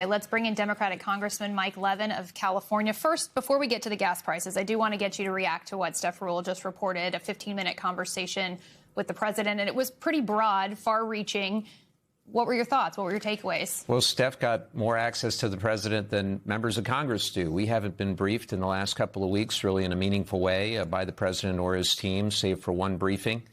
Let's bring in Democratic Congressman Mike Levin of California. First, before we get to the gas prices, I do want to get you to react to what Steph Ruhle just reported, a 15-minute conversation with the president, and it was pretty broad, far-reaching. What were your thoughts? What were your takeaways? Well, Steph got more access to the president than members of Congress do. We haven't been briefed in the last couple of weeks, really in a meaningful way, by the president or his team, save for one briefing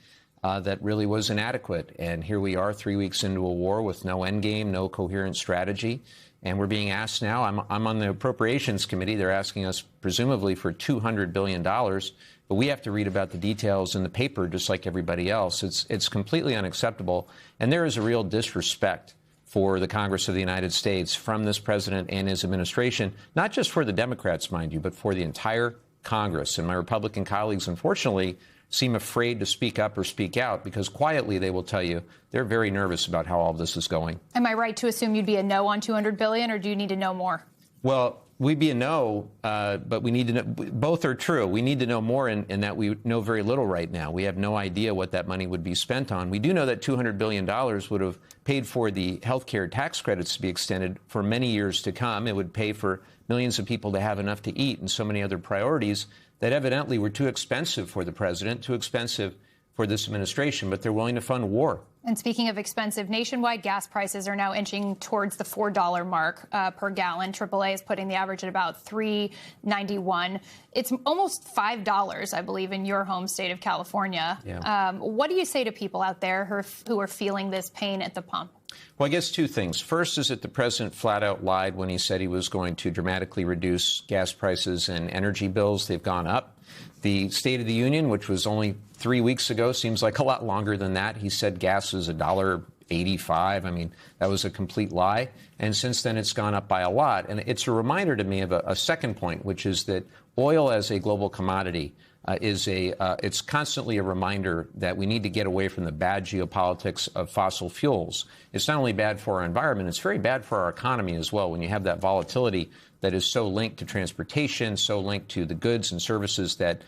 that really was inadequate. And here we are 3 weeks into a war with no end game, no coherent strategy. And we're being asked now, I'm on the Appropriations Committee. They're asking us presumably for $200 billion. But we have to read about the details in the paper just like everybody else. It's completely unacceptable. And there is a real disrespect for the Congress of the United States from this president and his administration, not just for the Democrats, mind you, but for the entire Congress. And my Republican colleagues, unfortunately, seem afraid to speak up or speak out because quietly they will tell you they're very nervous about how all this is going. Am I right to assume you'd be a no on $200 billion, or do you need to know more? Well, we'd be a no, but we need to know. Both are true. We need to know more in that we know very little right now. We have no idea what that money would be spent on. We do know that $200 billion would have paid for the health care tax credits to be extended for many years to come. It would pay for millions of people to have enough to eat and so many other priorities that evidently were too expensive for the president, too expensive for this administration, but they're willing to fund war. And speaking of expensive, nationwide gas prices are now inching towards the $4 mark per gallon. AAA is putting the average at about $3.91. It's almost $5, I believe, in your home state of California. Yeah. What do you say to people out there who are feeling this pain at the pump? Well, I guess two things. First is that the president flat out lied when he said he was going to dramatically reduce gas prices and energy bills. They've gone up. The State of the Union, which was only 3 weeks ago, seems like a lot longer than that. He said gas is $1.85. I mean, that was a complete lie. And since then, it's gone up by a lot. And it's a reminder to me of a second point, which is that oil as a global commodity it's constantly a reminder that we need to get away from the bad geopolitics of fossil fuels. It's not only bad for our environment, it's very bad for our economy as well when you have that volatility that is so linked to transportation, so linked to the goods and services that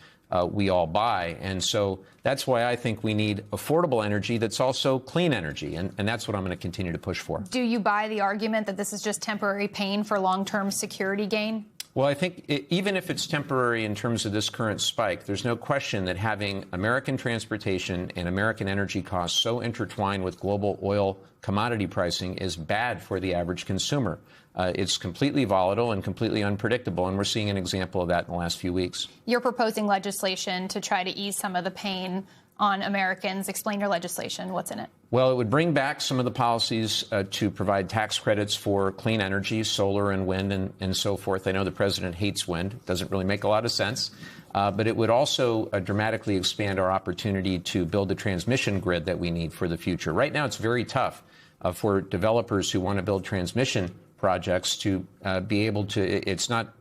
we all buy. And so that's why I think we need affordable energy that's also clean energy. And that's what I'm going to continue to push for. Do you buy the argument that this is just temporary pain for long-term security gain? Well, I think even if it's temporary in terms of this current spike, there's no question that having American transportation and American energy costs so intertwined with global oil commodity pricing is bad for the average consumer. It's completely volatile and completely unpredictable, and we're seeing an example of that in the last few weeks. You're proposing legislation to try to ease some of the pain on Americans. Explain your legislation. What's in it? Well, it would bring back some of the policies to provide tax credits for clean energy, solar and wind and so forth. I know the president hates wind. It doesn't really make a lot of sense. But it would also dramatically expand our opportunity to build the transmission grid that we need for the future. Right now, it's very tough for developers who want to build transmission projects to be able to. It's not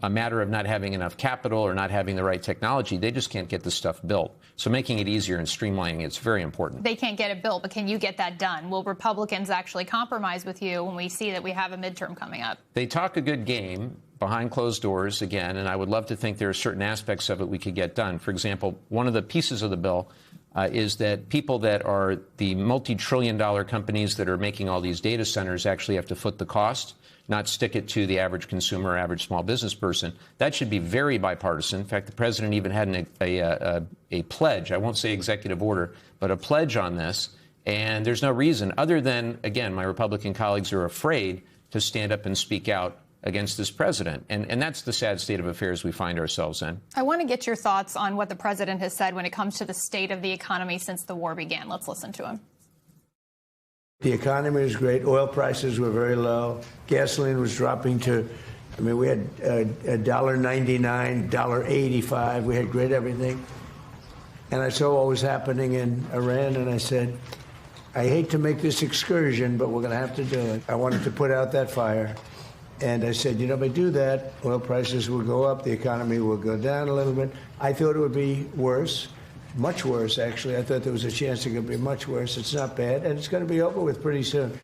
a matter of not having enough capital or not having the right technology. They just can't get this stuff built. So making it easier and streamlining it's very important. They can't get it built, but can you get that done? Will Republicans actually compromise with you when we see that we have a midterm coming up? They talk a good game behind closed doors again, and I would love to think there are certain aspects of it we could get done. For example, one of the pieces of the bill is that people that are the multi-trillion-dollar companies that are making all these data centers actually have to foot the cost, not stick it to the average consumer or average small business person. That should be very bipartisan. In fact, the president even had a pledge, I won't say executive order, but a pledge on this. And there's no reason other than, again, my Republican colleagues are afraid to stand up and speak out against this president. And that's the sad state of affairs we find ourselves in. I want to get your thoughts on what the president has said when it comes to the state of the economy since the war began. Let's listen to him. The economy was great. Oil prices were very low. Gasoline was dropping to, we had $1.99, $1.85. We had great everything. And I saw what was happening in Iran, and I said, I hate to make this excursion, but we're going to have to do it. I wanted to put out that fire. And I said, if I do that, oil prices will go up, the economy will go down a little bit. I thought it would be worse. Much worse, actually. I thought there was a chance it could be much worse. It's not bad, and it's going to be over with pretty soon.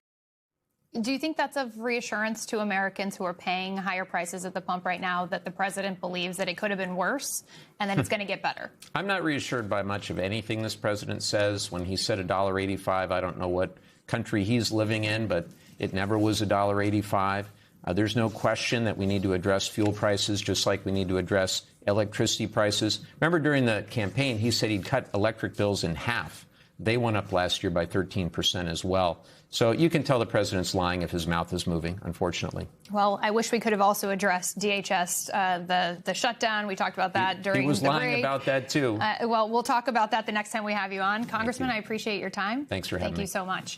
Do you think that's of reassurance to Americans who are paying higher prices at the pump right now that the president believes that it could have been worse and that it's going to get better? I'm not reassured by much of anything this president says. When he said $1.85, I don't know what country he's living in, but It never was $1.85. There's no question that we need to address fuel prices just like we need to address electricity prices. Remember, during the campaign, he said he'd cut electric bills in half. They went up last year by 13% as well. So you can tell the president's lying if his mouth is moving, unfortunately. Well, I wish we could have also addressed DHS, the shutdown. We talked about that during the break. He was lying about that, too. Well, we'll talk about that the next time we have you on. Congressman, I appreciate your time. Thanks for having me. Thank you so much.